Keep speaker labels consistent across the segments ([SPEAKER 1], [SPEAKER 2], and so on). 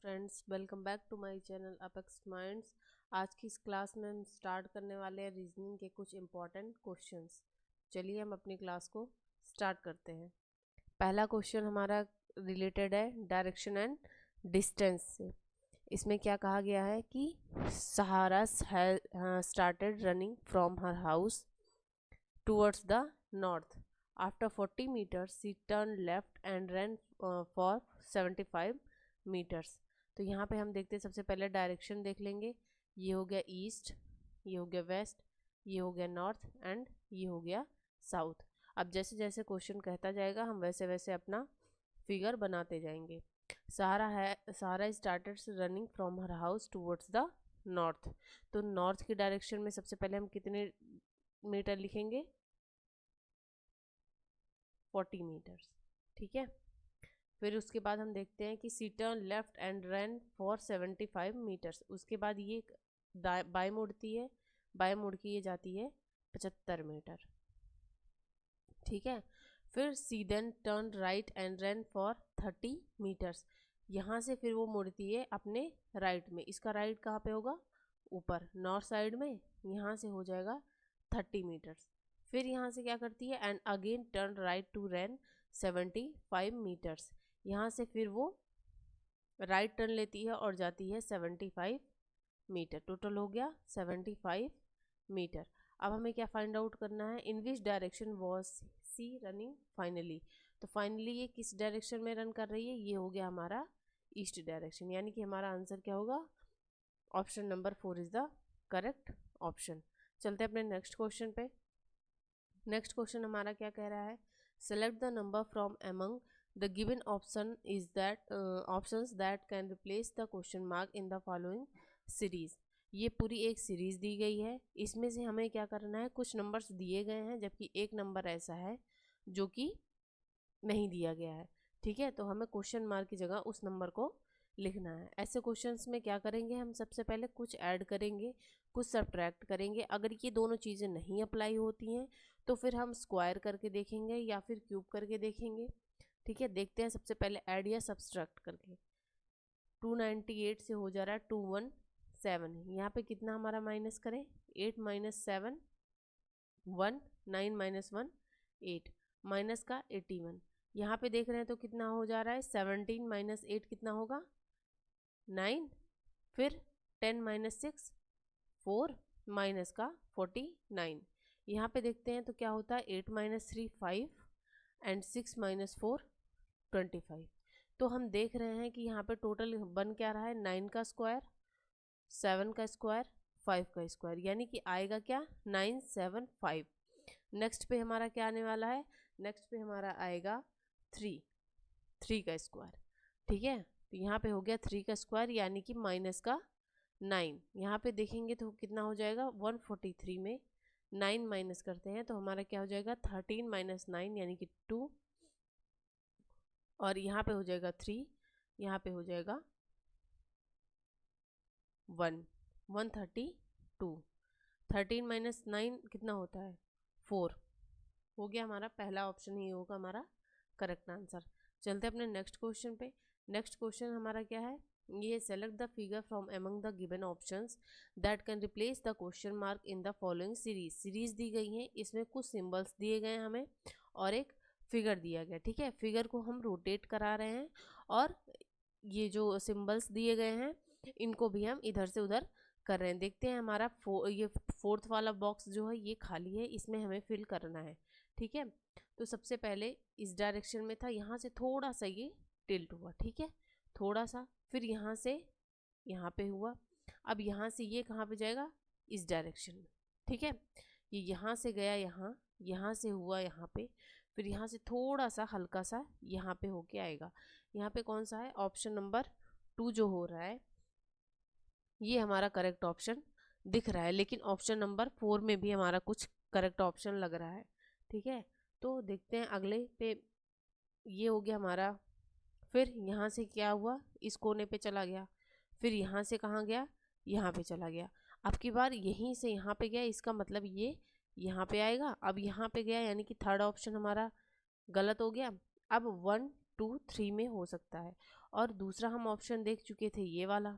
[SPEAKER 1] Friends, welcome back to my channel apex minds. आज की इस क्लास में हम स्टार्ट करने वाले हैं रीजनिंग के कुछ इम्पॉर्टेंट क्वेश्चंस। चलिए हम अपनी क्लास को स्टार्ट करते हैं। पहला क्वेश्चन हमारा रिलेटेड है डायरेक्शन एंड डिस्टेंस से। इसमें क्या कहा गया है कि Sahara started running from her house towards the north. After 40 meters she turned left and ran for 75 meters। तो यहाँ पे हम देखते हैं, सबसे पहले डायरेक्शन देख लेंगे। ये हो गया ईस्ट, ये हो गया वेस्ट, ये हो गया नॉर्थ एंड ये हो गया साउथ। अब जैसे जैसे क्वेश्चन कहता जाएगा हम वैसे वैसे अपना फिगर बनाते जाएंगे। Sahara started running from her house towards the north. तो नॉर्थ की डायरेक्शन में सबसे पहले हम कितने मीटर लिखेंगे? 40 मीटर्स। ठीक है, फिर उसके बाद हम देखते हैं कि she turn left and run for 75 metres. उसके बाद ये बाय मुड़ती है, बाय मुड़ के ये जाती है 75 मीटर। ठीक है, फिर she then turn right and run for 30 metres. यहाँ से फिर वो मुड़ती है अपने राइट में। इसका राइट कहाँ पे होगा? ऊपर नॉर्थ साइड में। यहाँ से हो जाएगा 30 मीटर्स। फिर यहाँ से क्या करती है? And again turn right to run 75 metres. यहाँ से फिर वो राइट टर्न लेती है और जाती है 75 मीटर। टोटल हो गया 75 मीटर। अब हमें क्या फाइंड आउट करना है? In which direction was she running finally. तो फाइनली ये किस डायरेक्शन में रन कर रही है? ये हो गया हमारा ईस्ट डायरेक्शन, यानी कि हमारा आंसर क्या होगा? Option number 4 is the correct option. चलते हैं अपने नेक्स्ट क्वेश्चन पे। नेक्स्ट क्वेश्चन हमारा क्या कह रहा है? Select the number from among the given option is that options that can replace the question mark in the following series. ये पूरी एक सीरीज दी गई है, इसमें से हमें क्या करना है? कुछ नंबर्स दिए गए हैं जबकि एक नंबर ऐसा है जो कि नहीं दिया गया है। ठीक है, तो हमें क्वेश्चन मार्क की जगह उस नंबर को लिखना है। ऐसे क्वेश्चंस में क्या करेंगे? हम सबसे पहले कुछ ऐड करेंगे, कुछ सब्ट्रैक्ट करेंगे। अगर ये दोनों चीज़ें नहीं अप्लाई होती हैं तो फिर हम स्क्वायर करके देखेंगे या फिर क्यूब करके देखेंगे। ठीक है, देखते हैं सबसे पहले ऐड या सब्ट्रैक्ट करके। 298 से हो जा रहा है 217। यहाँ पे कितना हमारा माइनस करें? 8 माइनस 7 1, 9 माइनस 1 8, माइनस का 81। यहाँ पे देख रहे हैं तो कितना हो जा रहा है? 17 माइनस 8 कितना होगा? 9। फिर 10 माइनस 6 4, माइनस का 49। यहाँ पे देखते हैं तो क्या होता है? 8 माइनस 3 5 एंड 6 माइनस 4 25। तो हम देख रहे हैं कि यहाँ पे टोटल बन क्या रहा है? 9 का स्क्वायर, 7 का स्क्वायर, 5 का स्क्वायर, यानी कि आएगा क्या? 975। नेक्स्ट पे हमारा क्या आने वाला है? नेक्स्ट पे हमारा आएगा 3 का स्क्वायर। ठीक है, तो यहाँ पे हो गया 3 का स्क्वायर यानी कि माइनस का 9। यहाँ पे देखेंगे तो कितना हो जाएगा? 143 में 9 माइनस करते हैं तो हमारा क्या हो जाएगा? 13 माइनस 9 यानी कि 2, और यहाँ पे हो जाएगा 3, यहाँ पे हो जाएगा 132। 13 माइनस 9 कितना होता है? 4। हो गया हमारा पहला ऑप्शन, ही होगा हमारा करेक्ट आंसर। चलते हैं अपने नेक्स्ट क्वेश्चन पे। नेक्स्ट क्वेश्चन हमारा क्या है? ये select the figure from among the given options that can replace the question mark in the following series. Series दी गई है, इसमें कुछ सिंबल्स दिए गए हैं हमें और एक फिगर दिया गया। ठीक है, फिगर को हम रोटेट करा रहे हैं और ये जो सिंबल्स दिए गए हैं इनको भी हम इधर से उधर कर रहे हैं। देखते हैं हमारा ये फोर्थ वाला बॉक्स जो है ये खाली है, इसमें हमें फिल करना है। ठीक है, तो सबसे पहले इस डायरेक्शन में था, यहाँ से थोड़ा सा ये टिल्ट हुआ। ठीक है, थोड़ा सा, फिर यहाँ से यहाँ पे हुआ। अब यहाँ से ये कहाँ पे जाएगा? इस डायरेक्शन में। ठीक है, ये यहाँ से गया यहाँ, यहाँ से हुआ यहाँ पे, फिर यहाँ से थोड़ा सा हल्का सा यहाँ पे होके आएगा। यहाँ पे कौन सा है? ऑप्शन नंबर 2 जो हो रहा है ये हमारा करेक्ट ऑप्शन दिख रहा है, लेकिन ऑप्शन नंबर 4 में भी हमारा कुछ करेक्ट ऑप्शन लग रहा है। ठीक है, तो देखते हैं अगले पे। ये हो गया हमारा, फिर यहाँ से क्या हुआ? इस कोने पे चला गया, फिर यहाँ से कहाँ गया? यहाँ पे चला गया। अब की बार यहीं से यहाँ पे गया, इसका मतलब ये यहाँ पे आएगा। अब यहाँ पे गया यानी कि थर्ड ऑप्शन हमारा गलत हो गया। अब 1 2 3 में हो सकता है, और दूसरा हम ऑप्शन देख चुके थे ये वाला,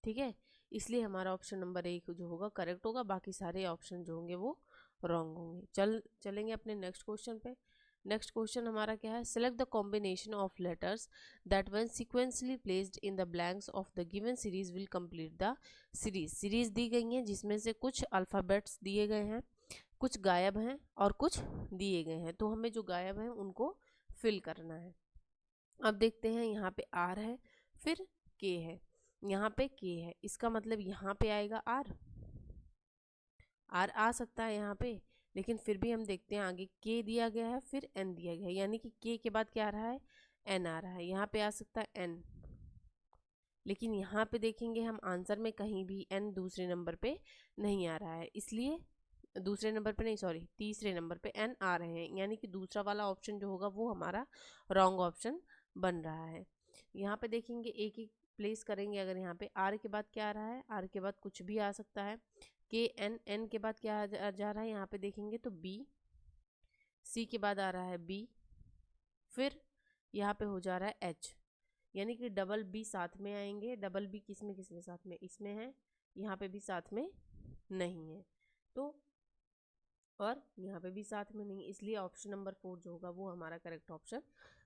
[SPEAKER 1] ठीक है। इसलिए हमारा ऑप्शन नंबर 1 जो होगा करेक्ट होगा, बाकी सारे ऑप्शन जो होंगे वो रॉन्ग होंगे। चलेंगे अपने नेक्स्ट क्वेश्चन पे। नेक्स्ट क्वेश्चन हमारा क्या है, select the combination of letters that when sequentially placed in the blanks of the given series will complete the series. Series दी गई है जिसमें से कुछ अल्फ़ाबेट्स दिए गए हैं, कुछ गायब हैं और कुछ दिए गए हैं, तो हमें जो गायब हैं उनको फिल करना है। अब देखते हैं, यहाँ पे आर है, फिर के है, यहाँ पे के है, इसका मतलब यहाँ पे आएगा आर आ सकता है यहाँ पे, लेकिन फिर भी हम देखते हैं आगे के दिया गया है, फिर एन दिया गया है, यानी कि के बाद क्या आ रहा है, एन आ रहा है। यहाँ पे आ सकता है एन, लेकिन यहाँ पे देखेंगे हम आंसर में कहीं भी एन दूसरे नंबर पे नहीं आ रहा है, इसलिए दूसरे नंबर पे नहीं, सॉरी तीसरे नंबर पे एन आ रहे हैं, यानी कि दूसरा वाला ऑप्शन जो होगा वो हमारा रॉन्ग ऑप्शन बन रहा है। यहाँ पे देखेंगे एक एक प्लेस करेंगे, अगर यहाँ पे आर के बाद क्या आ रहा है, आर के बाद कुछ भी आ सकता है, के एन, एन के बाद क्या जा रहा है, यहाँ पे देखेंगे तो बी, सी के बाद आ रहा है बी, फिर यहाँ पे हो जा रहा है एच, यानी कि डबल बी साथ में आएंगे। डबल बी किस में साथ में, इसमें है, यहाँ पे भी साथ में नहीं है, तो और यहाँ पे भी साथ में नहीं, इसलिए ऑप्शन नंबर 4 जो होगा वो हमारा करेक्ट ऑप्शन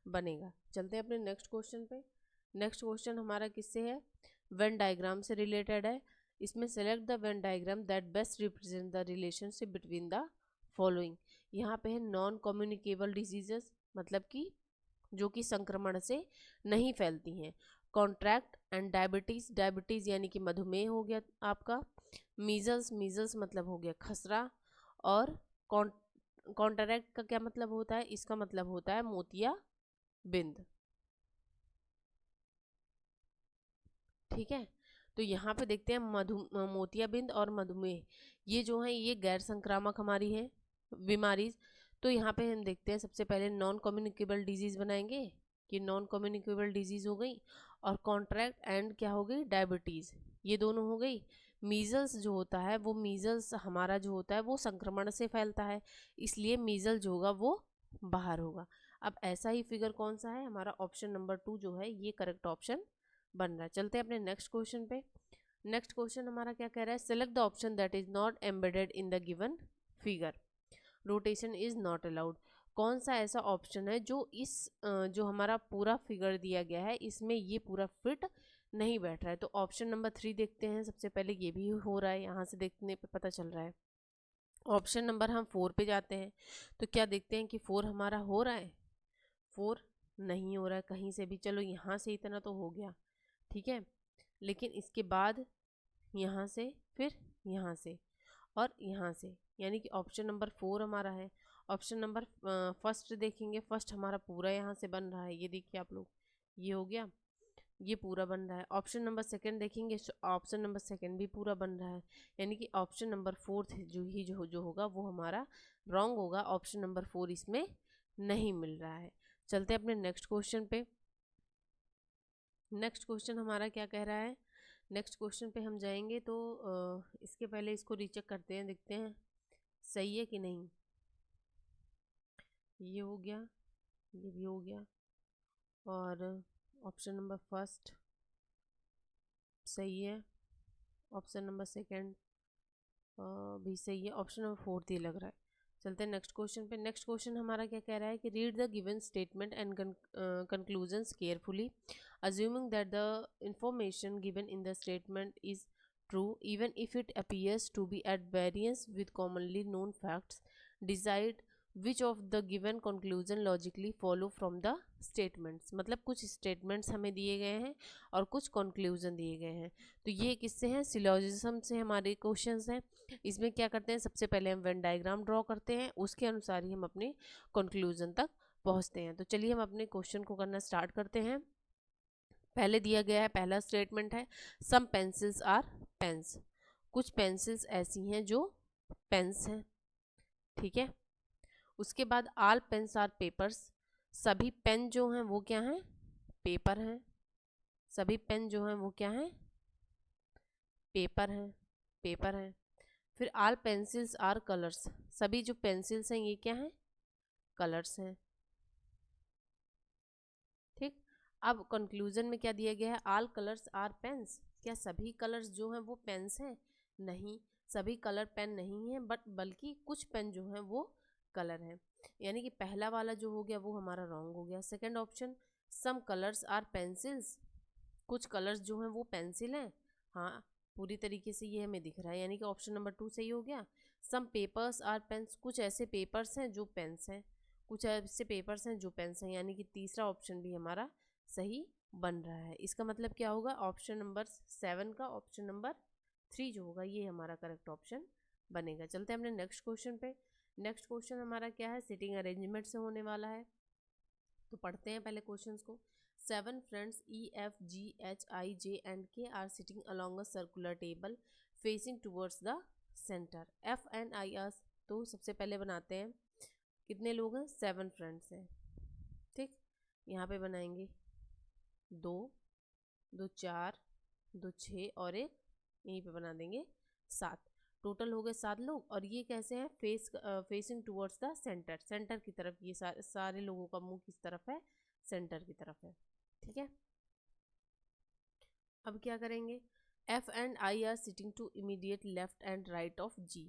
[SPEAKER 1] बनेगा। चलते हैं अपने नेक्स्ट क्वेश्चन पे। नेक्स्ट क्वेश्चन हमारा किससे है, वेन डायग्राम से रिलेटेड है। इसमें select the Venn diagram that best represent the relationship between the following. यहाँ पे है नॉन कम्युनिकेबल डिजीजेस, मतलब कि जो कि संक्रमण से नहीं फैलती हैं। कॉन्ट्रैक्ट एंड डायबिटीज़, डायबिटीज़ यानी कि मधुमेह हो गया आपका। मीजल्स, मीजल्स मतलब हो गया खसरा। और कॉन्ट्रैक्ट का क्या मतलब होता है, इसका मतलब होता है मोतिया बिंद, ठीक है। तो यहाँ पे देखते हैं मोतियाबिंद और मधुमेह, ये जो है ये गैर संक्रामक हमारी है बीमारी। तो यहाँ पे हम देखते हैं सबसे पहले नॉन कम्युनिकेबल डिजीज़ बनाएंगे कि नॉन कम्युनिकेबल डिजीज़ हो गई, और कॉन्ट्रैक्ट एंड क्या हो गई, डायबिटीज़, ये दोनों हो गई। मीज़ल्स जो होता है वो मीज़ल्स हमारा जो होता है वो संक्रमण से फैलता है, इसलिए मीज़ल जो होगा वो बाहर होगा। अब ऐसा ही फिगर कौन सा है, हमारा ऑप्शन नंबर 2 जो है ये करेक्ट ऑप्शन बन रहा है। चलते हैं अपने नेक्स्ट क्वेश्चन पे। नेक्स्ट क्वेश्चन हमारा क्या कह रहा है, select the option that is not embedded in the given figure, rotation is not allowed. कौन सा ऐसा ऑप्शन है जो इस जो हमारा पूरा फिगर दिया गया है इसमें ये पूरा फिट नहीं बैठ रहा है। तो ऑप्शन नंबर 3 देखते हैं, सबसे पहले ये भी हो रहा है, यहाँ से देखने पे पता चल रहा है। ऑप्शन नंबर हम 4 पे जाते हैं, तो क्या देखते हैं कि 4 हमारा हो रहा है, 4 नहीं हो रहा है कहीं से भी। चलो यहाँ से इतना तो हो गया, ठीक है, लेकिन इसके बाद यहाँ से, फिर यहाँ से और यहाँ से, यानी कि ऑप्शन नंबर 4 हमारा है। ऑप्शन नंबर फर्स्ट देखेंगे, फर्स्ट हमारा पूरा यहाँ से बन रहा है, ये देखिए आप लोग, ये हो गया, ये पूरा बन रहा है। ऑप्शन नंबर सेकंड देखेंगे, ऑप्शन नंबर सेकंड भी पूरा बन रहा है, यानी कि ऑप्शन नंबर 4 जो होगा वो हमारा रॉन्ग होगा। ऑप्शन नंबर 4 इसमें नहीं मिल रहा है। चलते हैं अपने नेक्स्ट क्वेश्चन पे। नेक्स्ट क्वेश्चन हमारा क्या कह रहा है, नेक्स्ट क्वेश्चन पे हम जाएंगे तो इसके पहले इसको रीचेक करते हैं, देखते हैं सही है कि नहीं। ये हो गया, ये भी हो गया, और ऑप्शन नंबर फर्स्ट सही है, ऑप्शन नंबर सेकंड भी सही है, ऑप्शन नंबर 4 ये लग रहा है। चलते हैं नेक्स्ट क्वेश्चन पे। नेक्स्ट क्वेश्चन हमारा क्या कह रहा है कि read the given statement and conclusions carefully, assuming that the information given in the statement is true even if it appears to be at variance with commonly known facts. Decide which of the given conclusion logically follow from the statements। मतलब कुछ statements हमें दिए गए हैं और कुछ conclusion दिए गए हैं, तो ये किससे हैं, सिलोजिज्म से हमारे क्वेश्चंस हैं। इसमें क्या करते हैं, सबसे पहले हम वेन डायग्राम ड्रॉ करते हैं, उसके अनुसार ही हम अपने कंक्लूजन तक पहुंचते हैं। तो चलिए हम अपने क्वेश्चन को करना स्टार्ट करते हैं। पहले दिया गया है, पहला स्टेटमेंट है सम पेंसिल्स आर पेन्स, कुछ पेंसिल्स ऐसी हैं जो पेन्स हैं, ठीक है। उसके बाद आल पेन्स आर पेपर्स, सभी पेन जो हैं वो क्या हैं, पेपर हैं, सभी पेन जो हैं वो क्या हैं, पेपर हैं, पेपर हैं। फिर आल पेंसिल्स आर कलर्स, सभी जो पेंसिल्स हैं ये क्या हैं, कलर्स हैं, ठीक। अब कंक्लूजन में क्या दिया गया है, ऑल कलर्स आर पेन्स, क्या सभी कलर्स जो हैं वो पेन्स हैं? नहीं, सभी कलर पेन नहीं है, बल्कि कुछ पेन जो हैं वो कलर हैं। यानी कि पहला वाला जो हो गया वो हमारा रॉन्ग हो गया। Second option, some colours are pencils, कुछ कलर्स जो हैं वो पेंसिल हैं, हाँ पूरी तरीके से ये हमें दिख रहा है, यानी कि ऑप्शन नंबर 2 सही हो गया। सम पेपर्स आर पेन्स, कुछ ऐसे पेपर्स हैं जो पेन्स हैं, कुछ ऐसे पेपर्स हैं जो पेन्स हैं, यानी कि तीसरा ऑप्शन भी हमारा सही बन रहा है। इसका मतलब क्या होगा, ऑप्शन नंबर 7 का ऑप्शन नंबर 3 जो होगा ये हमारा करेक्ट ऑप्शन बनेगा। चलते हैं अपने नेक्स्ट क्वेश्चन पे। नेक्स्ट क्वेश्चन हमारा क्या है, सिटिंग अरेंजमेंट से होने वाला है। तो पढ़ते हैं पहले क्वेश्चंस को। 7 friends E F G H I J and K are sitting along a circular table facing towards the center. F and I are, तो सबसे पहले बनाते हैं, कितने लोग हैं, 7 फ्रेंड्स हैं, ठीक। यहाँ पे बनाएंगे 2 2 4 2 6 और एक यहीं पे बना देंगे 7, टोटल हो गए 7 लोग। और ये कैसे हैं, facing towards the centre, centre की तरफ, ये सारे लोगों का मुंह किस तरफ है, सेंटर की तरफ है, ठीक है। अब क्या करेंगे, F and I are sitting to immediate left and right of G,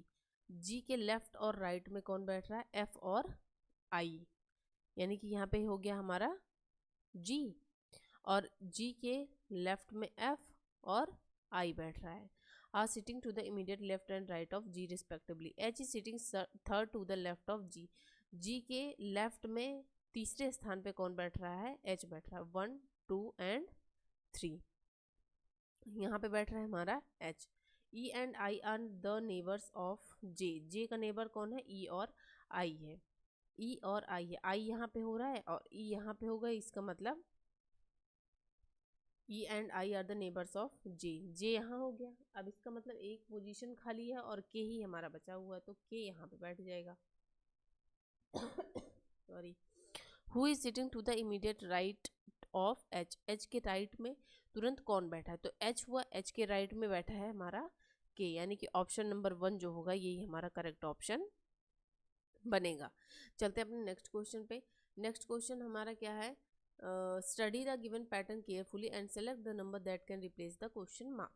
[SPEAKER 1] G के लेफ्ट और राइट में कौन बैठ रहा है, F और I, यानी कि यहाँ पे हो गया हमारा G, और G के लेफ्ट में F और I बैठ रहा है। Are sitting to the immediate left and right of G respectively, H is sitting third to the left of G, G के लेफ्ट में तीसरे स्थान पे कौन बैठ रहा है, H बैठ रहा है, 1 2 एंड 3, यहाँ पे बैठ रहा है हमारा H। E and I are the neighbours of J, J का नेबर कौन है, E और I है, E और I है, I यहाँ पे हो रहा है और E यहाँ पे होगा, इसका मतलब E and I are the neighbours of J, J यहाँ हो गया। अब इसका मतलब एक पोजीशन खाली है और K ही हमारा बचा हुआ है, तो K यहाँ पे बैठ जाएगा। Sorry. Who is sitting to the immediate right of H, H के राइट में तुरंत कौन बैठा है, तो H हुआ, H के राइट में बैठा है हमारा K, यानी कि ऑप्शन नंबर 1 जो होगा यही हमारा करेक्ट ऑप्शन बनेगा। चलते हैं अपने नेक्स्ट क्वेश्चन पे। नेक्स्ट क्वेश्चन हमारा क्या है, study the given pattern carefully and select the number that can replace the question mark.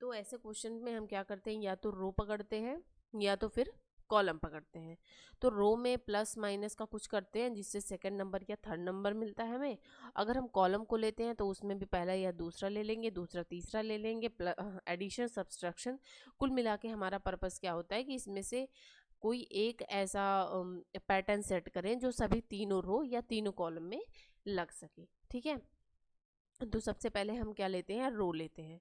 [SPEAKER 1] तो ऐसे क्वेश्चन में हम क्या करते हैं, या तो रो पकड़ते हैं या तो फिर कॉलम पकड़ते हैं। तो रो में प्लस माइनस का कुछ करते हैं जिससे सेकंड नंबर या थर्ड नंबर मिलता है हमें। अगर हम कॉलम को लेते हैं तो उसमें भी पहला या दूसरा ले लेंगे, दूसरा तीसरा ले लेंगे, एडिशन सब्सट्रैक्शन, कुल मिला के हमारा पर्पस क्या होता है कि इसमें से कोई एक ऐसा पैटर्न सेट करें जो सभी तीनों रो या तीनों कॉलम में लग सके, ठीक है। तो सबसे पहले हम क्या लेते हैं, रो लेते हैं।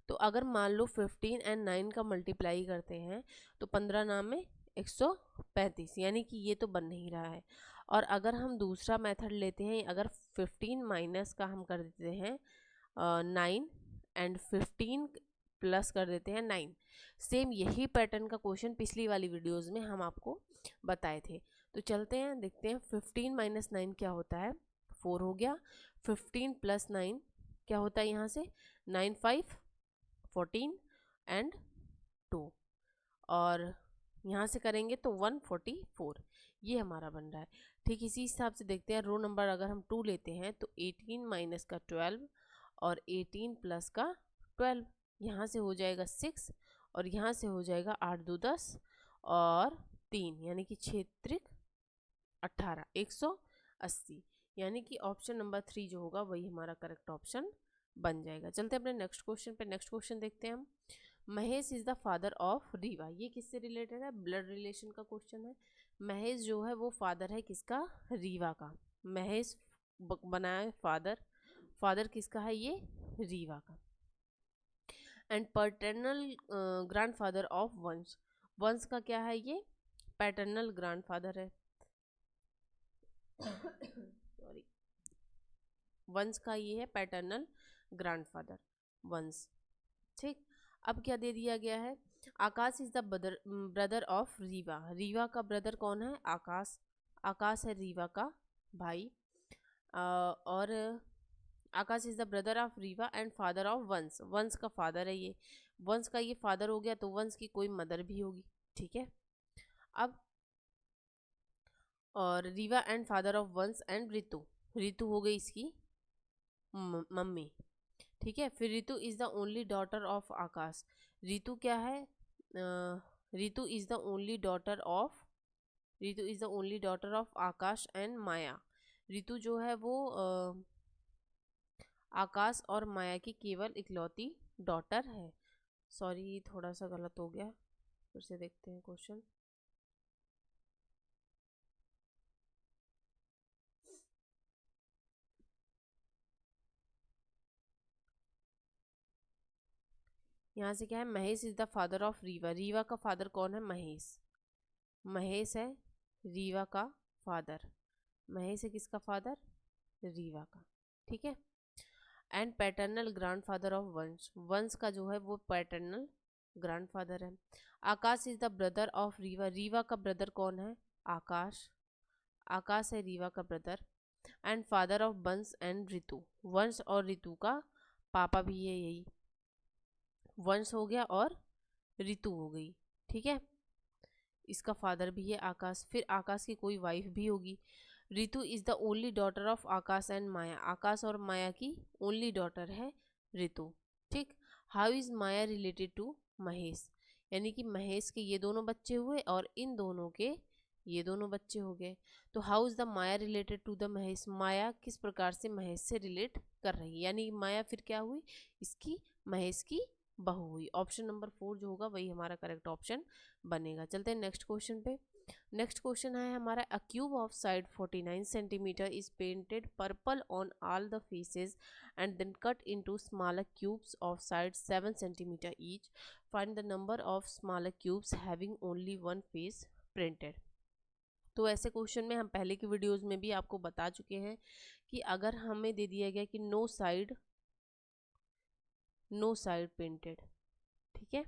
[SPEAKER 1] तो अगर मान लो 15 एंड 9 का मल्टीप्लाई करते हैं तो 15 नाम में 135, यानी कि ये तो बन नहीं रहा है। और अगर हम दूसरा मेथड लेते हैं, अगर 15 माइनस का हम कर देते हैं 9 एंड 15 प्लस कर देते हैं 9, सेम यही पैटर्न का क्वेश्चन पिछली वाली वीडियोस में हम आपको बताए थे। तो चलते हैं देखते हैं, 15 माइनस 9 क्या होता है, 4 हो गया। 15 प्लस 9 क्या होता है, यहाँ से 9 5 14 एंड 2, और यहाँ से करेंगे तो 144, ये हमारा बन रहा है। ठीक इसी हिसाब से देखते हैं, रो नंबर अगर हम 2 लेते हैं तो 18 माइनस का 12 और 18 प्लस का 12, यहाँ से हो जाएगा 6 और यहाँ से हो जाएगा 8 2 10 और 3, यानी कि 6 त्रिक 18, 180, यानी कि ऑप्शन नंबर 3 जो होगा वही हमारा करेक्ट ऑप्शन बन जाएगा। चलते हैं अपने नेक्स्ट क्वेश्चन पे। नेक्स्ट क्वेश्चन देखते हैं हम। Mahesh is the father of Rewa, ये किससे रिलेटेड है, ब्लड रिलेशन का क्वेश्चन है। महेश जो है वो फादर है किसका, रीवा का। महेश बनाया फादर, फादर किसका है, ये रीवा का। And paternal grandfather of Vansh, Vansh का क्या है, ये पैटर्नल ग्रैंडफादर है। सॉरी, वंश का ये है पैटर्नल ग्रैंडफादर, वंश, ठीक। अब क्या दे दिया गया है, Akash is the brother of Riva, Riva का ब्रदर कौन है, आकाश, आकाश है रीवा का भाई। और Akash is the brother of Riva and father of Vansh, Vansh का फादर है ये, वंश का ये फादर हो गया तो वंश की कोई मदर भी होगी, ठीक है। अब और Riva and father of Vansh and Ritu, Ritu हो गई इसकी मम्मी। ठीक है, फिर Ritu is the only daughter of Akash. Ritu क्या है? Ritu is the only daughter of Ritu is the only daughter of Akash and Maya. Ritu जो है वो आकाश और माया की केवल इकलौती डॉटर है। सॉरी, थोड़ा सा गलत हो गया, फिर से देखते हैं क्वेश्चन। यहाँ से क्या है, Mahesh is the father of Riva. Riva का फादर कौन है? महेश। महेश है रीवा का फादर। महेश है किसका फादर? रीवा का। ठीक है। And paternal grandfather of Vansh. Vansh का जो है वो पैटर्नल ग्रैंडफादर है। Akash is the brother of Riva. Riva का ब्रदर कौन है? आकाश। आकाश है रीवा का brother. And father of Vansh and Ritu. Vansh और ऋतु का पापा भी है यही। वंश हो गया और ऋतु हो गई। ठीक है, इसका फादर भी है आकाश। फिर आकाश की कोई वाइफ भी होगी। Ritu is the only daughter of Akash and Maya. Akash और माया की ओनली डॉटर है ऋतु। ठीक। How is Maya related to Mahesh? यानी कि महेश के ये दोनों बच्चे हुए और इन दोनों के ये दोनों बच्चे हो गए। तो how is the Maya related to the Mahesh? Maya किस प्रकार से महेश से रिलेट कर रही है? यानी माया फिर क्या हुई? इसकी महेश की बहू हुई। ऑप्शन नंबर 4 जो होगा वही हमारा करेक्ट ऑप्शन बनेगा। चलते हैं नेक्स्ट क्वेश्चन पे। नेक्स्ट क्वेश्चन है हमारा, a cube of side 49 centimetre is painted purple on all the faces and then cut into smaller cubes of side 7 centimetre each. Find the number of smaller cubes having only one face printed. तो ऐसे question में हम पहले की videos में भी आपको बता चुके हैं कि अगर हमें दे दिया गया कि नो साइड पेंटेड, ठीक है,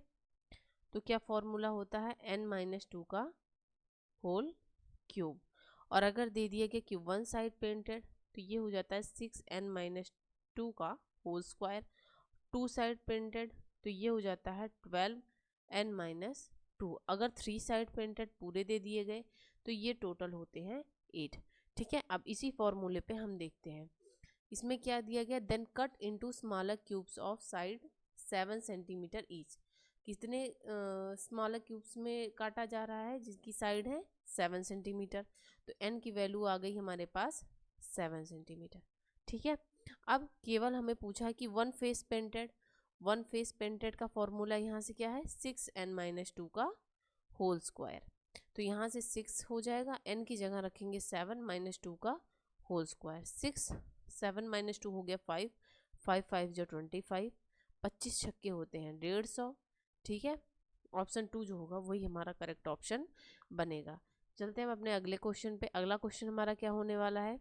[SPEAKER 1] तो क्या फॉर्मूला होता है? n-2 का होल क्यूब। और अगर दे दिया गया कि वन साइड पेंटेड तो ये हो जाता है 6n-2 का whole square. Two side painted तो ये हो जाता है 12n-2। अगर थ्री साइड पेंटेड पूरे दे दिए गए तो ये टोटल होते हैं 8। ठीक है, अब इसी फॉर्मूले पे हम देखते हैं। इसमें क्या दिया गया? Then cut into smaller cubes of side 7 centimetre each. कितने स्मॉलर क्यूब्स में काटा जा रहा है जिसकी साइड है 7 सेंटीमीटर? तो n की वैल्यू आ गई हमारे पास 7 सेंटीमीटर। ठीक है, अब केवल हमें पूछा है कि वन फेस पेंटेड का फॉर्मूला यहाँ से क्या है? 6n-2 का होल स्क्वायर। तो यहाँ से 6 हो जाएगा, n की जगह रखेंगे 7-2 का होल स्क्वायर। 6 7-2 हो गया 5, 5 जो 25, 25 छक्के होते हैं 150। ठीक है, ऑप्शन 2 जो होगा वही हमारा करेक्ट ऑप्शन बनेगा। चलते हैं हम अपने अगले क्वेश्चन पे। अगला क्वेश्चन हमारा क्या होने वाला है?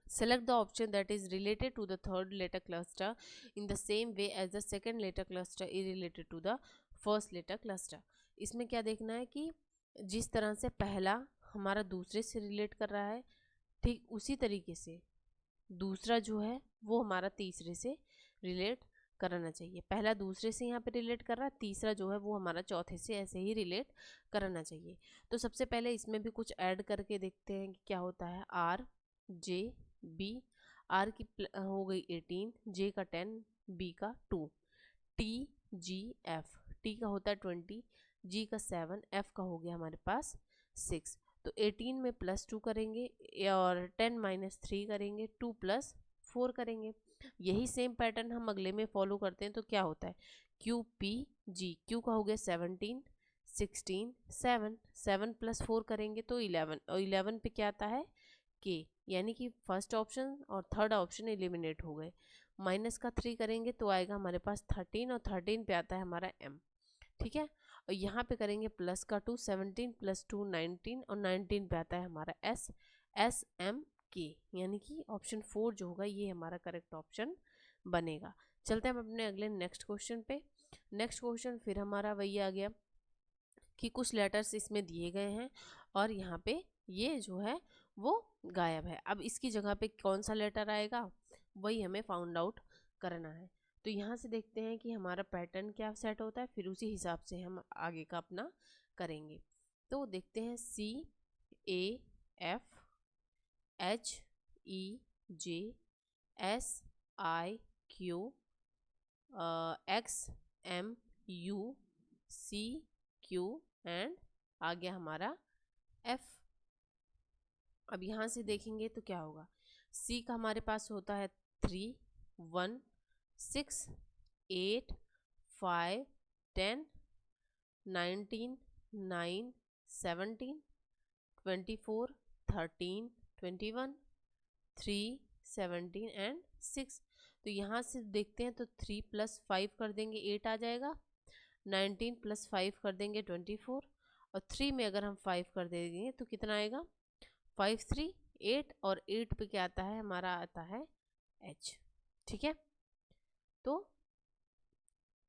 [SPEAKER 1] Select the option that is related to the third letter cluster in the same way as the second letter cluster is related to the first letter cluster। इसमें क्या देखना है कि जिस तरह से पहला हमारा दूसरे से रिलेट कर रहा है, ठीक उसी तरीके से दूसरा जो है वो हमारा तीसरे से रिलेट कराना चाहिए। पहला दूसरे से यहाँ पे रिलेट कर रहा है, तीसरा जो है वो हमारा चौथे से ऐसे ही रिलेट कराना चाहिए। तो सबसे पहले इसमें भी कुछ ऐड करके देखते हैं कि क्या होता है। आर जे बी, आर की हो गई 18, जे का 10, बी का 2, टी जी एफ, टी का होता है 20, जी का 7, एफ का हो गया हमारे पास 6। तो 18 में +2 करेंगे और 10-3 करेंगे, 2 + 4 करेंगे। यही सेम पैटर्न हम अगले में फॉलो करते हैं। तो क्या होता है? क्यू पी जी, क्यू का हो गया 17, 16, 7, 7 + 4 करेंगे तो 11, और 11 पे क्या आता है? के, यानी कि फर्स्ट ऑप्शन और थर्ड ऑप्शन एलिमिनेट हो गए। -3 करेंगे तो आएगा हमारे पास 13, और 13 पे आता है हमारा एम। ठीक है, और यहाँ पे करेंगे +2, 17 + 2 19, और 19 पे आता है हमारा एस, एस एम के, यानी कि ऑप्शन 4 जो होगा ये हमारा करेक्ट ऑप्शन बनेगा। चलते हैं हम अपने अगले नेक्स्ट क्वेश्चन पे। नेक्स्ट क्वेश्चन फिर हमारा वही आ गया कि कुछ लेटर्स इसमें दिए गए हैं और यहाँ पे ये जो है वो गायब है। अब इसकी जगह पे कौन सा लेटर आएगा वही हमें फाउंड आउट करना है। तो यहाँ से देखते हैं कि हमारा पैटर्न क्या सेट होता है, फिर उसी हिसाब से हम आगे का अपना करेंगे। तो देखते हैं C A F H EJSIQ XMUCQ and आ गया हमारा F। अब यहाँ से देखेंगे तो क्या होगा, C का हमारे पास होता है 3, 1, 6, 8, 5, 10, 19, 9, 17, 24, 13, 21, 3, 17 एंड 6। तो यहाँ से देखते हैं तो 3 + 5 कर देंगे 8 आ जाएगा, 19 + 5 कर देंगे 24, और 3 में अगर हम 5 कर देंगे तो कितना आएगा 5, 3, 8, और 8 पे क्या आता है हमारा आता है H। ठीक है, तो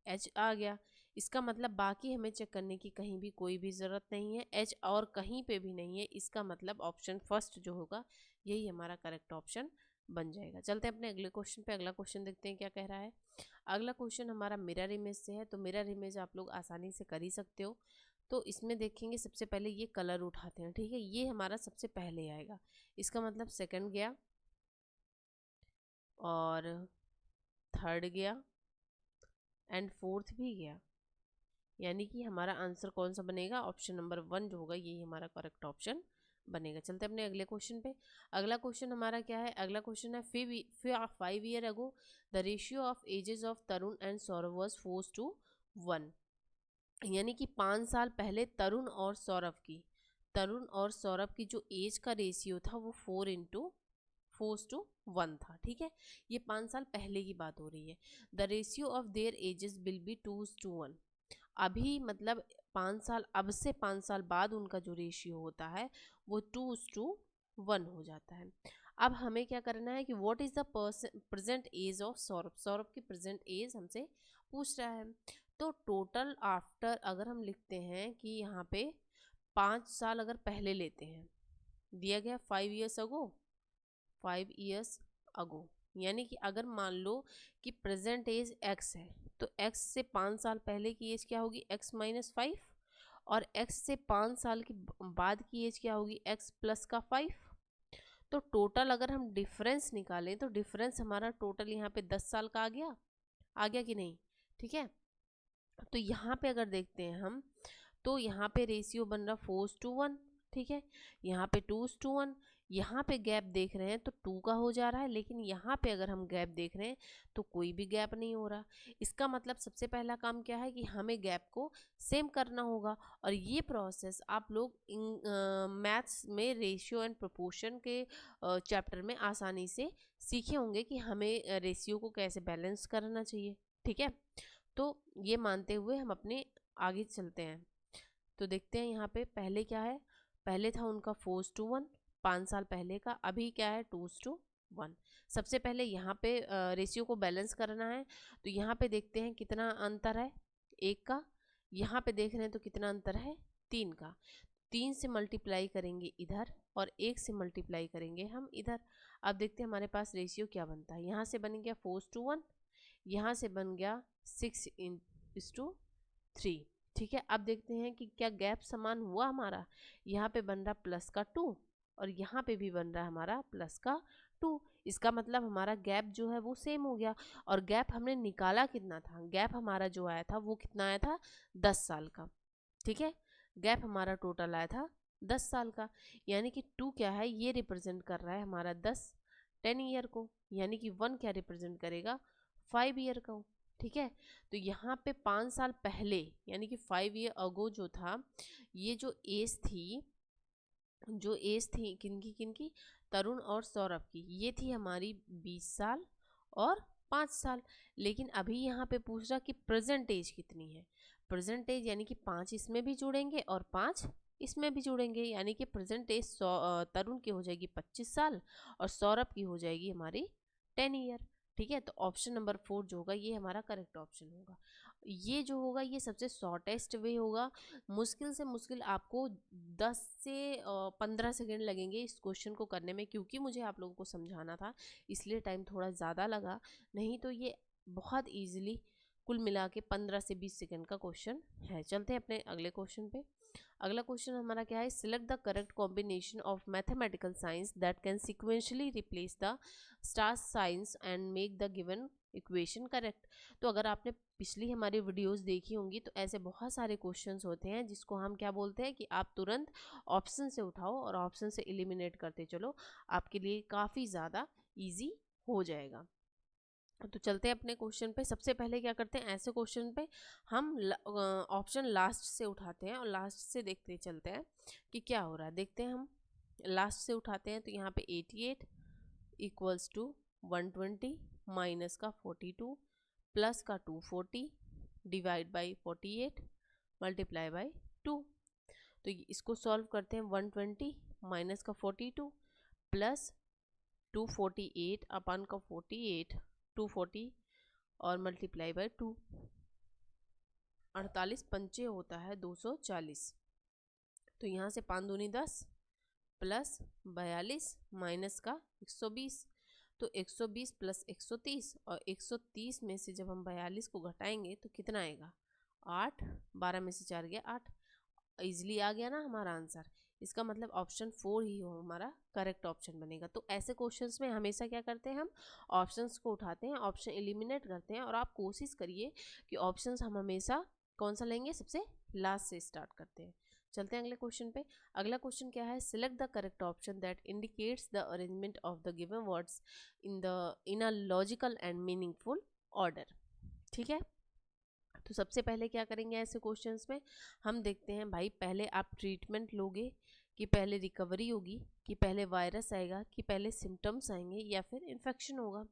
[SPEAKER 1] H आ गया। इसका मतलब बाकी हमें चेक करने की कहीं भी कोई भी ज़रूरत नहीं है, H और कहीं पे भी नहीं है। इसका मतलब ऑप्शन फर्स्ट जो होगा यही हमारा करेक्ट ऑप्शन बन जाएगा। चलते हैं अपने अगले क्वेश्चन पे। अगला क्वेश्चन देखते हैं क्या कह रहा है। अगला क्वेश्चन हमारा मिरर इमेज से है, तो मिरर इमेज आप लोग आसानी से कर ही सकते हो। तो इसमें देखेंगे सबसे पहले ये कलर उठाते हैं, ठीक है, ये हमारा सबसे पहले आएगा। इसका मतलब सेकंड गया और थर्ड गया एंड फोर्थ भी गया, यानी कि हमारा आंसर कौन सा बनेगा, ऑप्शन नंबर 1 जो होगा यही हमारा करेक्ट ऑप्शन बनेगा। चलते हैं अपने अगले क्वेश्चन पे। अगला क्वेश्चन हमारा क्या है, अगला क्वेश्चन है 5 year ago the ratio of ages of Tarun and Saurabh was 4:1। यानी कि 5 साल पहले तरुण और सौरभ की जो एज का रेशियो था वो 4:1 था। ठीक है, ये 5 साल पहले की बात हो रही है। The ratio of their edges will be 2:1। अभी मतलब 5 साल, अब से 5 साल बाद उनका जो रेशियो होता है वो 2:1 हो जाता है। अब हमें क्या करना है कि what is the present age of Saurabh की प्रेजेंट एज हमसे पूछ रहा है। तो टोटल आफ्टर अगर हम लिखते हैं कि यहाँ पे 5 साल अगर पहले लेते हैं, दिया गया 5 ईयर्स अगो, यानी कि अगर मान लो कि प्रेजेंट एज x है तो x से 5 साल पहले की एज क्या होगी x - 5, और x से 5 साल के बाद की एज क्या होगी x + का 5। तो टोटल अगर हम डिफरेंस निकालें तो डिफरेंस हमारा टोटल यहाँ पे 10 साल का आ गया कि नहीं। ठीक है, तो यहाँ पे अगर देखते हैं हम तो यहाँ पे रेशियो बन रहा 4:1। ठीक है, यहाँ पे 2:1, यहाँ पे गैप देख रहे हैं तो 2 का हो जा रहा है, लेकिन यहाँ पे अगर हम गैप देख रहे हैं तो कोई भी गैप नहीं हो रहा। इसका मतलब सबसे पहला काम क्या है कि हमें गैप को सेम करना होगा, और ये प्रोसेस आप लोग मैथ्स में रेशियो एंड प्रोपोर्शन के चैप्टर में आसानी से सीखे होंगे कि हमें रेशियो को कैसे बैलेंस करना चाहिए। ठीक है, तो ये मानते हुए हम अपने आगे चलते हैं। तो देखते हैं यहाँ पे पहले क्या है, पहले था उनका 4:1 5 साल पहले का, अभी क्या है 2:1। सबसे पहले यहाँ पे रेशियो को बैलेंस करना है, तो यहाँ पे देखते हैं कितना अंतर है 1 का, यहाँ पे देख रहे हैं तो कितना अंतर है 3 का। 3 से मल्टीप्लाई करेंगे इधर और 1 से मल्टीप्लाई करेंगे हम इधर। अब देखते हैं हमारे पास रेशियो क्या बनता है। यहाँ से बन गया 4:1, यहाँ से बन गया 6:3। ठीक है, अब देखते हैं कि क्या गैप समान हुआ हमारा। यहाँ पे बन रहा +2 और यहाँ पे भी बन रहा है हमारा +2। इसका मतलब हमारा गैप जो है वो सेम हो गया। और गैप हमने निकाला कितना था, गैप हमारा जो आया था वो कितना आया था 10 साल का। ठीक है, गैप हमारा टोटल आया था 10 साल का, यानी कि 2 क्या है ये रिप्रेजेंट कर रहा है हमारा 10 ईयर को, यानी कि 1 क्या रिप्रेजेंट करेगा 5 ईयर को। ठीक है, तो यहाँ पे 5 साल पहले यानी कि 5 ईयर अगो जो था, ये जो एज थी किनकी तरुण और सौरभ की, ये थी हमारी 20 साल और 5 साल। लेकिन अभी यहाँ पे पूछ रहा कि प्रेजेंट एज कितनी है। प्रेजेंट एज यानी कि 5 इसमें भी जुड़ेंगे और 5 इसमें भी जुड़ेंगे, यानी कि प्रेजेंट एज तरुण की हो जाएगी 25 साल और सौरभ की हो जाएगी हमारी 10 ईयर। ठीक है, तो ऑप्शन नंबर 4 जो होगा ये हमारा करेक्ट ऑप्शन होगा। ये जो होगा ये सबसे शॉर्टेस्ट वे होगा। मुश्किल से मुश्किल आपको 10 से 15 सेकेंड लगेंगे इस क्वेश्चन को करने में, क्योंकि मुझे आप लोगों को समझाना था इसलिए टाइम थोड़ा ज़्यादा लगा, नहीं तो ये बहुत ईजिली कुल मिला के 15 से 20 सेकेंड का क्वेश्चन है। चलते हैं अपने अगले क्वेश्चन पे। अगला क्वेश्चन हमारा क्या है, select the correct combination of mathematical science that can sequentially replace the star signs and make the given equation correct. तो अगर आपने पिछली हमारी वीडियोस देखी होंगी तो ऐसे बहुत सारे क्वेश्चंस होते हैं जिसको हम क्या बोलते हैं कि आप तुरंत ऑप्शन से उठाओ और ऑप्शन से एलिमिनेट करते चलो, आपके लिए काफ़ी ज़्यादा ईजी हो जाएगा। तो चलते हैं अपने क्वेश्चन पे। सबसे पहले क्या करते हैं, ऐसे क्वेश्चन पे हम ऑप्शन लास्ट से उठाते हैं और लास्ट से देखते चलते हैं कि क्या हो रहा है। देखते हैं, हम लास्ट से उठाते हैं तो यहाँ पे 88 इक्वल्स टू 120 माइनस का 42 प्लस का 240 डिवाइड बाई 48 मल्टीप्लाई बाई 2। तो इसको सॉल्व करते हैं। 120 माइनस का 42 प्लस 248 अपन का 48 240 और मल्टीप्लाई बाय 2, 48 पंचे होता है 240। तो यहाँ से 5 दूनी 10 प्लस 42 माइनस का 120, तो 120 प्लस 130 और 130 में से जब हम 42 को घटाएंगे तो कितना आएगा 8, 12 में से 4 गया 8, इजीली आ गया ना हमारा आंसर। इसका मतलब ऑप्शन 4 ही हो हमारा करेक्ट ऑप्शन बनेगा। तो ऐसे क्वेश्चंस में हमेशा क्या करते हैं, हम ऑप्शंस को उठाते हैं, ऑप्शन एलिमिनेट करते हैं और आप कोशिश करिए कि ऑप्शंस हम हमेशा कौन सा लेंगे, सबसे लास्ट से स्टार्ट करते हैं। चलते हैं अगले क्वेश्चन पे। अगला क्वेश्चन क्या है, select the correct option that indicates the arrangement of the given words in a logical and meaningful order. ठीक है, तो सबसे पहले क्या करेंगे ऐसे क्वेश्चंस में, हम देखते हैं भाई पहले आप ट्रीटमेंट लोगे कि पहले रिकवरी होगी, कि पहले वायरस आएगा, कि पहले सिम्टम्स आएंगे या फिर इन्फेक्शन होगा।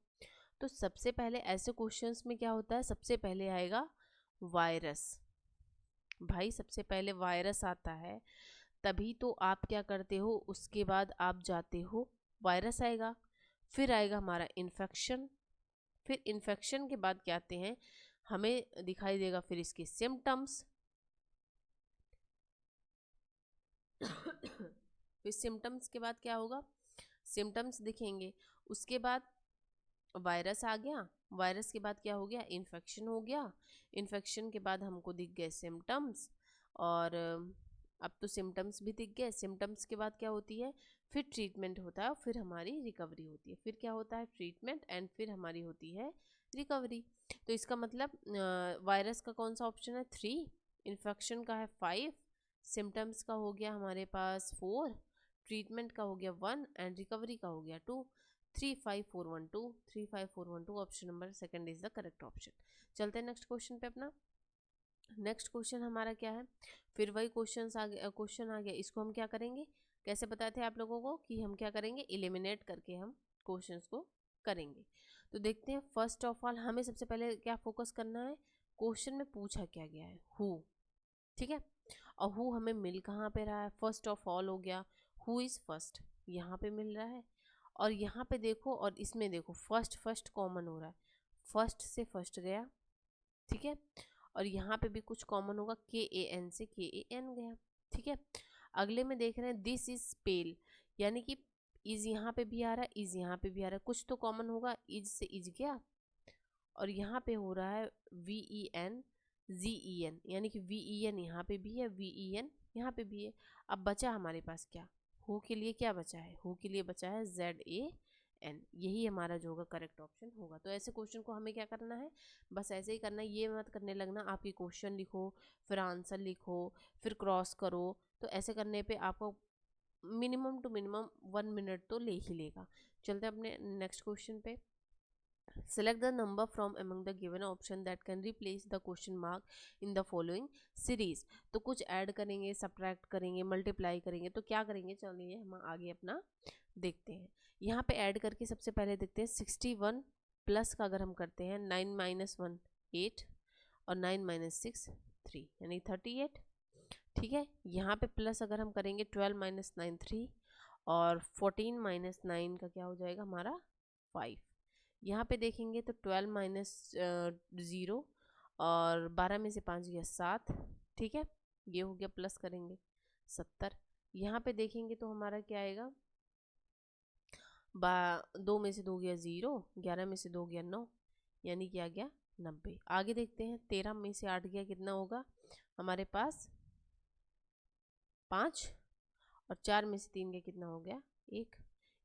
[SPEAKER 1] तो सबसे पहले ऐसे क्वेश्चंस में क्या होता है, सबसे पहले आएगा वायरस। भाई सबसे पहले वायरस आता है तभी तो आप क्या करते हो, उसके बाद आप जाते हो, वायरस आएगा, फिर आएगा हमारा इन्फेक्शन, फिर इन्फेक्शन के बाद क्या आते हैं, हमें दिखाई देगा फिर इसके सिम्टम्स, फिर सिम्टम्स के बाद क्या होगा, सिम्टम्स दिखेंगे, उसके बाद वायरस आ गया, वायरस के बाद क्या हो गया, इन्फेक्शन हो गया, इन्फेक्शन के बाद हमको दिख गए सिम्टम्स, और अब तो सिम्टम्स भी दिख गए, सिम्टम्स के बाद क्या होती है, फिर ट्रीटमेंट होता है, फिर हमारी रिकवरी होती है, फिर क्या होता है ट्रीटमेंट एंड फिर हमारी होती है रिकवरी। तो इसका मतलब वायरस का कौन सा ऑप्शन है 3, इन्फेक्शन का है 5, सिम्टम्स का हो गया हमारे पास 4, ट्रीटमेंट का हो गया 1 एंड रिकवरी का हो गया 2। 35412, 35412 option number second is the correct option. चलते हैं नेक्स्ट क्वेश्चन पे अपना। नेक्स्ट क्वेश्चन हमारा क्या है, फिर वही क्वेश्चन आ गया, इसको हम क्या करेंगे, कैसे बताए थे आप लोगों को कि हम क्या करेंगे, एलिमिनेट करके हम क्वेश्चंस को करेंगे। तो देखते हैं, फर्स्ट ऑफ ऑल हमें सबसे पहले क्या फोकस करना है, क्वेश्चन में पूछा क्या गया है, हु। ठीक है, और हु हमें मिल कहाँ पे रहा है, फर्स्ट ऑफ ऑल हो गया, हु इज फर्स्ट यहाँ पे मिल रहा है, और यहाँ पे देखो और इसमें देखो फर्स्ट फर्स्ट कॉमन हो रहा है, फर्स्ट से फर्स्ट गया। ठीक है, और यहाँ पे भी कुछ कॉमन होगा, KAN से KAN गया। ठीक है, अगले में देख रहे हैं दिस इज पेल, यानी कि इज यहाँ पे भी आ रहा है, इज यहाँ पे भी आ रहा है, कुछ तो कॉमन होगा, इज से इज गया, और यहाँ पे हो रहा है VEN ZEN, यानी कि VEN यहाँ पे भी है, VEN यहाँ पे भी है। अब बचा हमारे पास क्या, हु के लिए क्या बचा है, हु के लिए बचा है ZAN, यही हमारा जो होगा करेक्ट ऑप्शन होगा। तो ऐसे क्वेश्चन को हमें क्या करना है, बस ऐसे ही करना है, ये मत करने लगना आप ये क्वेश्चन लिखो फिर आंसर लिखो फिर क्रॉस करो, तो ऐसे करने पे आपको मिनिमम टू मिनिमम 1 मिनट तो ले ही लेगा। चलते हैं अपने नेक्स्ट क्वेश्चन पे। Select the number from among the given option that can replace the question mark in the following series। तो कुछ ऐड करेंगे, सब्ट्रैक्ट करेंगे, मल्टीप्लाई करेंगे, तो क्या करेंगे, चलिए हम आगे अपना देखते हैं। यहाँ पे ऐड करके सबसे पहले देखते हैं 61 प्लस का अगर हम करते हैं 9 माइनस 1 8 और 9 माइनस 6 3 यानी 38। ठीक है, यहाँ पे प्लस अगर हम करेंगे 12 माइनस 9 3 और 14 माइनस 9 का क्या हो जाएगा हमारा 5। यहाँ पे देखेंगे तो 12 माइनस 0 और 12 में से 5 गया 7। ठीक है, ये हो गया, प्लस करेंगे 70। यहाँ पे देखेंगे तो हमारा क्या आएगा, 2 में से 2 गया 0, 11 में से 2 गया 9, यानी कि आ गया 90। आगे देखते हैं, 13 में से 8 गया कितना होगा हमारे पास 5 और 4 में से 3 गया कितना हो गया 1।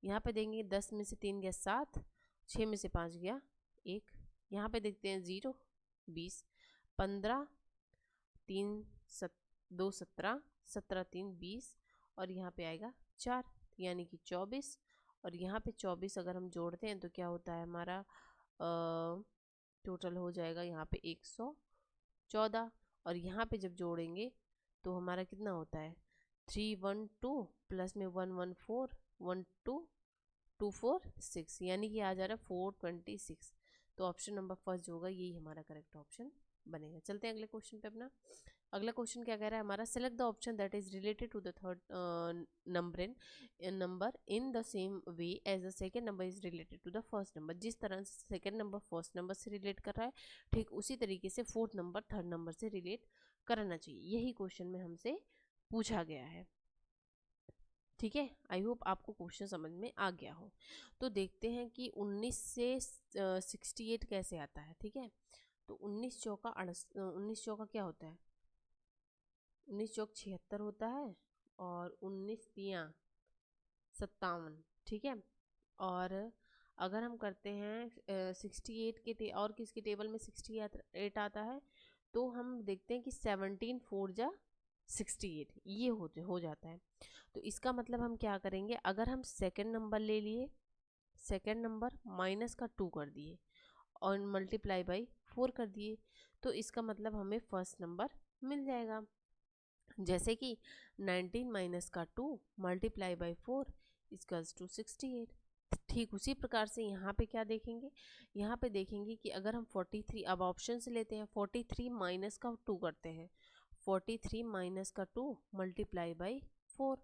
[SPEAKER 1] यहाँ पे देंगे 10 में से 3 गया 7, 6 में से 5 गया 1। यहाँ पे देखते हैं 0 20, 15 3 2 17, 17 3 20 और यहाँ पे आएगा 4 यानी कि 24। और यहाँ पे 24 अगर हम जोड़ते हैं तो क्या होता है हमारा टोटल हो जाएगा यहाँ पे 114। और यहाँ पे जब जोड़ेंगे तो हमारा कितना होता है 312 प्लस में 114 12246 यानी कि आ जा रहा है 426। तो ऑप्शन नंबर फर्स्ट जो होगा यही हमारा करेक्ट ऑप्शन बनेगा। चलते हैं अगले क्वेश्चन पे अपना। अगला क्वेश्चन क्या कह रहा है हमारा, select the option that is related to the third number in the same way as the second number is related to the first number. जिस तरह से सेकेंड नंबर फर्स्ट नंबर से रिलेट कर रहा है ठीक उसी तरीके से फोर्थ नंबर थर्ड नंबर से रिलेट करना चाहिए। यही क्वेश्चन में हमसे पूछा गया है। ठीक है, आई होप आपको क्वेश्चन समझ में आ गया हो। तो देखते हैं कि 19 से 68 कैसे आता है। ठीक है, तो 19 चौका 19 चौका क्या होता है 19 चौक 76 होता है और 19 तियाँ 57। ठीक है, और अगर हम करते हैं 68 के और किसके टेबल में 68 आता है तो हम देखते हैं कि 17 4 जा 68 ये हो जाता है। तो इसका मतलब हम क्या करेंगे, अगर हम सेकंड नंबर ले लिए, सेकंड नंबर माइनस का 2 कर दिए और मल्टीप्लाई बाई 4 कर दिए तो इसका मतलब हमें फर्स्ट नंबर मिल जाएगा। जैसे कि 19 माइनस का 2 मल्टीप्लाई बाई 4 इक्वल्स टू 68। ठीक उसी प्रकार से यहाँ पे क्या देखेंगे, यहाँ पे देखेंगे कि अगर हम 43 अब ऑप्शन से लेते हैं 43 माइनस का 2 करते हैं 43 माइनस का 2 मल्टीप्लाई बाई 4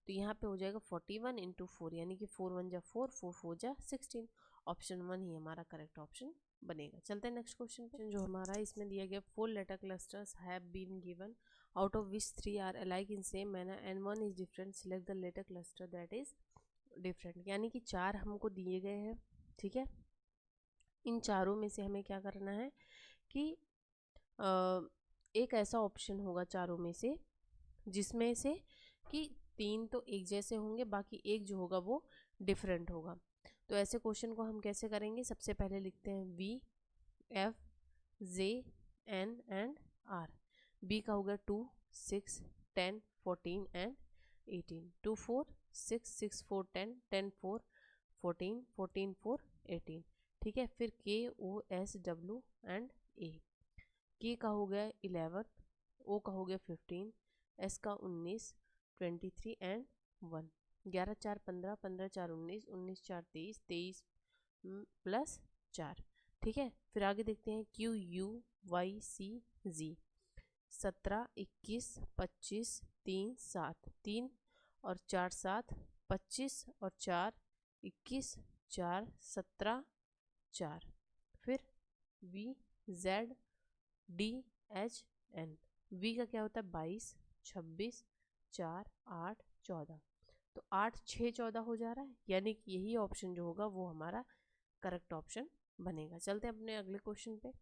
[SPEAKER 1] तो यहाँ पे हो जाएगा 41 इंटू 4 यानी कि 4 1 जा 4 4 4 जा 16। ऑप्शन 1 ही हमारा करेक्ट ऑप्शन बनेगा। चलते हैं नेक्स्ट क्वेश्चन पे जो हमारा इसमें दिया गया 4 letter clusters have been given out of which 3 are alike in same manner and 1 is different, select the letter cluster that is different। यानी कि 4 हमको दिए गए हैं। ठीक है, इन चारों में से हमें क्या करना है कि एक ऐसा ऑप्शन होगा चारों में से जिसमें से कि 3 तो एक जैसे होंगे बाकी एक जो होगा वो डिफरेंट होगा। तो ऐसे क्वेश्चन को हम कैसे करेंगे, सबसे पहले लिखते हैं V F J N एंड R। बी का हो गया 2 6 10 14 एंड 18 2 4 6 6 4 10 10 4 14 14 4 18। ठीक है, फिर के ओ एस डब्ल्यू एंड ए। के का हो गया 11, ओ का हो गया 15, एस का 19 23 एंड 1। 11 4 15 15 4 19 19 4 23 23 प्लस 4। ठीक है, फिर आगे देखते हैं क्यू यू वाई सी जी। 17 21 25 3 7 3 और 4 7 25 और 4 21 4 17 4। फिर V Z D H N. V का क्या होता है 22 26 4 8 14। तो 8 6 14 हो जा रहा है यानी कि यही ऑप्शन जो होगा वो हमारा करेक्ट ऑप्शन बनेगा। चलते हैं अपने अगले क्वेश्चन पे।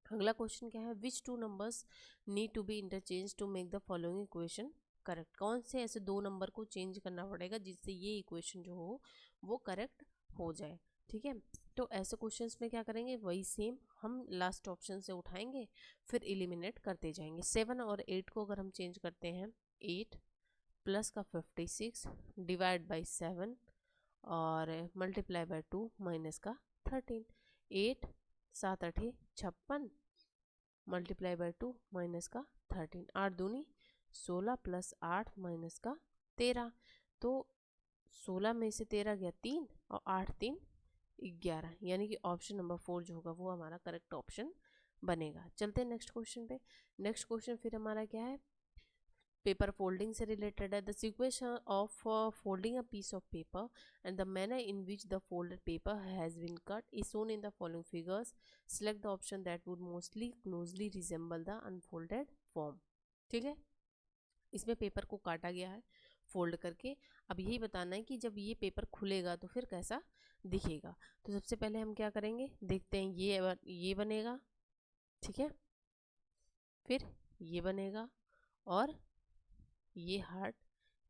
[SPEAKER 1] अगला क्वेश्चन क्या है, which two numbers need to be interchange to make the following equation correct. कौन से ऐसे दो नंबर को चेंज करना पड़ेगा जिससे ये इक्वेशन जो हो वो करेक्ट हो जाए। ठीक है, तो ऐसे क्वेश्चंस में क्या करेंगे, वही सेम हम लास्ट ऑप्शन से उठाएंगे फिर एलिमिनेट करते जाएंगे। 7 और 8 को अगर हम चेंज करते हैं 8 प्लस का 56 डिवाइड बाई 7 और मल्टीप्लाई बाई 2 माइनस का 13। 8 7 8 56 मल्टीप्लाई बाई 2 माइनस का 13। 8 दूनी 16 प्लस 8 माइनस का 13। तो 16 में से 13 गया 3 और 8 3 11 यानी कि ऑप्शन नंबर 4 जो होगा वो हमारा करेक्ट ऑप्शन बनेगा। चलते हैं नेक्स्ट क्वेश्चन पे। नेक्स्ट क्वेश्चन फिर हमारा क्या है, पेपर फोल्डिंग से रिलेटेड है। The sequence of folding a piece of paper and the manner in which the folded paper has been cut is shown in the following figures. Select the option that would mostly closely resemble the unfolded form. ठीक है, इसमें paper को काटा गया है fold करके। अब यही बताना है कि जब ये पेपर खुलेगा तो फिर कैसा दिखेगा। तो सबसे पहले हम क्या करेंगे, देखते हैं ये बनेगा। ठीक है, फिर ये बनेगा और ये हार्ट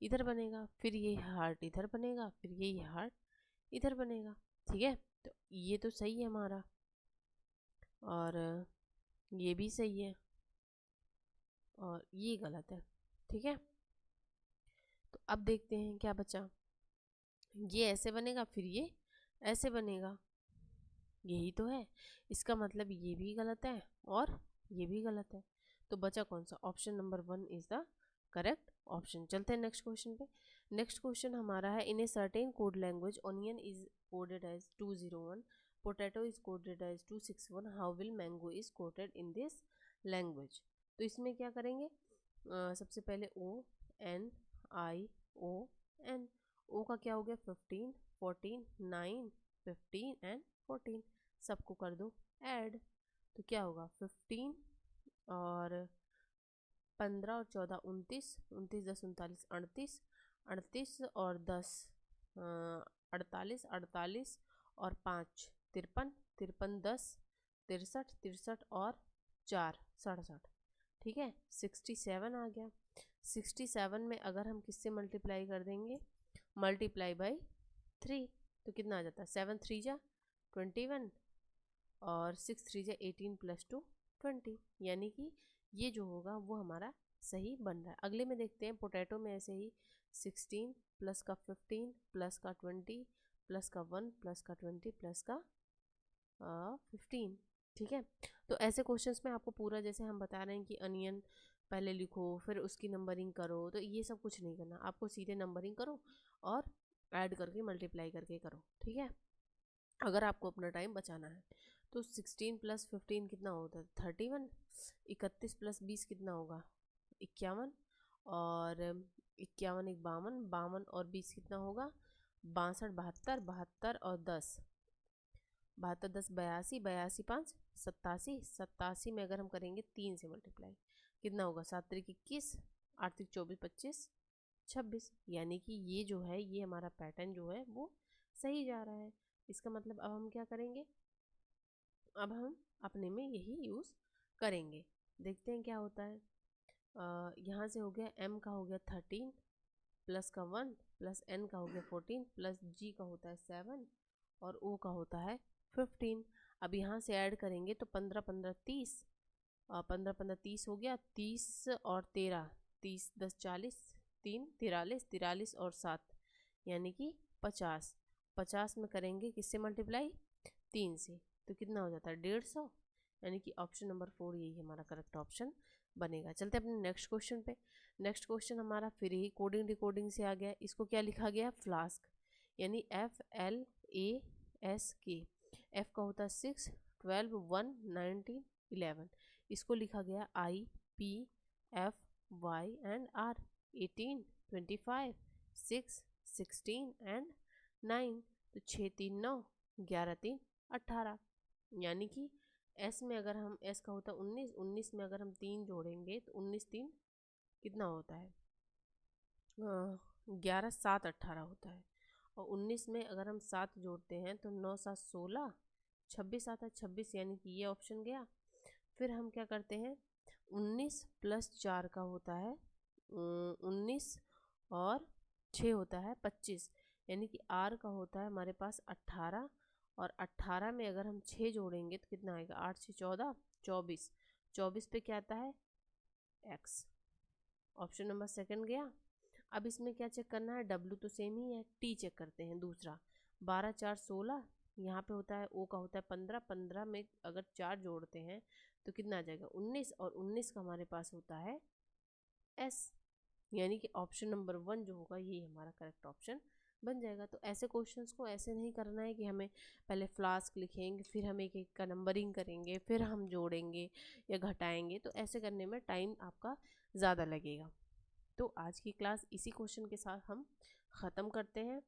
[SPEAKER 1] इधर बनेगा, फिर ये हार्ट इधर बनेगा, फिर ये हार्ट इधर बनेगा। ठीक है, तो ये तो सही है हमारा, और ये भी सही है, और ये गलत है। ठीक है, तो अब देखते हैं क्या बचा। ये ऐसे बनेगा, फिर ये ऐसे बनेगा, यही तो है। इसका मतलब ये भी गलत है और ये भी गलत है। तो बचा कौन सा? Option number 1 is the correct option. चलते हैं नेक्स्ट क्वेश्चन पे। नेक्स्ट क्वेश्चन हमारा है, in a certain code language onion is coded as 201, potato is coded as 261, how will mango is coded in this language. तो इसमें क्या करेंगे, सबसे पहले ONION। ओ का क्या हो गया? 15, 14, 9, 15 एंड 14, सबको कर दो ऐड। तो क्या होगा? 15 और 15 और 14 29, 29 10 39 38, 38 और 10 48, 48 और 5 53, 53 10 63, 63 और 4 67। ठीक है, 67 आ गया। 67 में अगर हम किससे मल्टीप्लाई कर देंगे? मल्टीप्लाई बाई 3, तो कितना आ जाता है? 7 3 जा 21 और 6 3 जा 18 + 2 20, यानी कि ये जो होगा वो हमारा सही बन रहा है। अगले में देखते हैं, पोटैटो में ऐसे ही 16 प्लस का 15 प्लस का 20 प्लस का 1 प्लस का 20 प्लस का 15। ठीक है, तो ऐसे क्वेश्चंस में आपको पूरा, जैसे हम बता रहे हैं कि अनियन पहले लिखो फिर उसकी नंबरिंग करो, तो ये सब कुछ नहीं करना, आपको सीधे नंबरिंग करो और ऐड करके मल्टीप्लाई करके करो। ठीक है, अगर आपको अपना टाइम बचाना है। तो 16 + 15 कितना होता है? 31। 31 + 20 कितना होगा? 51, और 51 1 52, 52 और 20 कितना होगा? 62 72, 72 और 10 72 10 82, 82 5 87, 87 में अगर हम करेंगे 3 से मल्टीप्लाई, कितना होगा? 7 3 21, 8 3 24 25 26, यानी कि ये जो है, ये हमारा पैटर्न जो है वो सही जा रहा है। इसका मतलब अब हम क्या करेंगे? अब हम अपने में यही यूज़ करेंगे। देखते हैं क्या होता है। यहाँ से हो गया, M का हो गया 13 प्लस का 1 प्लस N का हो गया 14 प्लस G का होता है 7 और O का होता है 15। अब यहाँ से ऐड करेंगे तो 15 15 30, 15 15 30 हो गया, 30 और 13 30 10 40, 3 43, 43 और 7 यानी कि 50। 50 में करेंगे किससे मल्टीप्लाई? 3 से, तो कितना हो जाता है? 150, यानी कि ऑप्शन नंबर 4 यही हमारा करेक्ट ऑप्शन बनेगा। चलते हैं अपने नेक्स्ट क्वेश्चन पे। नेक्स्ट क्वेश्चन हमारा फिर ही कोडिंग डिकोडिंग से आ गया। इसको क्या लिखा गया? फ्लास्क, यानी FLASK। F का होता है 6 12 1 19 11, इसको लिखा गया IPFY एंड R 18 25 6 16 एंड 9। तो 6 3 9 11 3 18, यानी कि S में अगर हम, S का होता है 19, 19 में अगर हम 3 जोड़ेंगे तो 19 3 कितना होता है? 11 7 18 होता है। और 19 में अगर हम 7 जोड़ते हैं तो 9 7 16, 26 आता है 26, यानी कि ये ऑप्शन गया। फिर हम क्या करते हैं? 19 + 4 का होता है 19 और 6 होता है 25, यानी कि R का होता है हमारे पास 18, और 18 में अगर हम 6 जोड़ेंगे तो कितना आएगा? 8 6 14 24, 24 पे क्या आता है? X, ऑप्शन नंबर सेकंड गया। अब इसमें क्या चेक करना है? W तो सेम ही है, T चेक करते हैं दूसरा। 12 4 16, यहाँ पे होता है O का होता है 15, 15 में अगर 4 जोड़ते हैं तो कितना आ जाएगा? 19, और 19 का हमारे पास होता है S, यानी कि ऑप्शन नंबर 1 जो होगा ये हमारा करेक्ट ऑप्शन बन जाएगा। तो ऐसे क्वेश्चंस को ऐसे नहीं करना है कि हमें पहले फ्लास्क लिखेंगे फिर हम एक एक का नंबरिंग करेंगे फिर हम जोड़ेंगे या घटाएंगे, तो ऐसे करने में टाइम आपका ज़्यादा लगेगा। तो आज की क्लास इसी क्वेश्चन के साथ हम ख़त्म करते हैं।